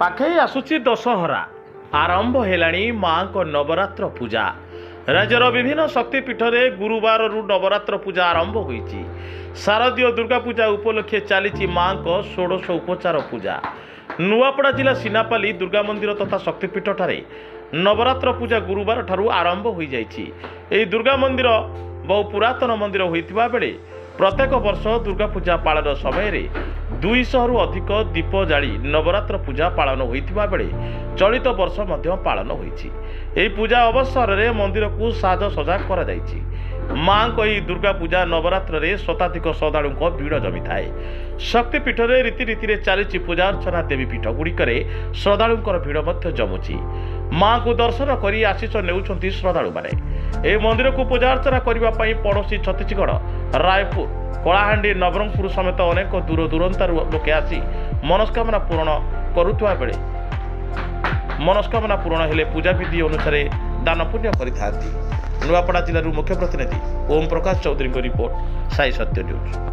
पाखई आसुची दशहरा आरंभ हेलाणी माँ को नवरात्र पूजा। राज्यर विभिन्न शक्तिपीठ में गुरुवार नवरात्र पूजा आरंभ होईची। शारदीय दुर्गा पूजा उपलक्षे चली माँ को षोडश उपचार पूजा। नुआपड़ा जिला सिनापाली दुर्गा मंदिर तथा शक्तिपीठ ठारे नवरात्र पूजा गुरुवार ठारू आरंभ हो जाइछि। एही दुर्गा मंदिर बहु पुरातन मंदिर होइतिबा बेले प्रत्येक वर्ष दुर्गा पूजा पालन समय 200 रु अधिक दीप जाली नवरात्र पूजा पालन होइतिबा बेले चलित वर्ष मध्य पालन होइछि। एही पूजा अवसर में मंदिर को साज सजा करा जाइछि। माँ को दुर्गा पूजा नवरात्र रे शताधिक श्रद्धालुओं भिड़ जमी थाए। शक्तिपीठ में रीतिनीति चली पूजा अर्चना देवी पीठ गुड़िक श्रद्धालुओं भिड़ जमुची। माँ को दर्शन कर आशीष नेउछंती श्रद्धालु माने। ए मंदिर को पूजा अर्चना करने पड़ोशी छत्तीसगढ़ रायपुर कलाहांडी नवरंगपुर समेत अनेक दूर दूरंतार लोके आसी मनस्कामना पूरण करुवा बेले मनस्कामना पूरण हेले पूजा विधि अनुसार दान पुण्य करिथांती। नुआपड़ा जिलूर मुख्य प्रतिनिधि ओम प्रकाश चौधरी रिपोर्ट साई सत्य न्यूज।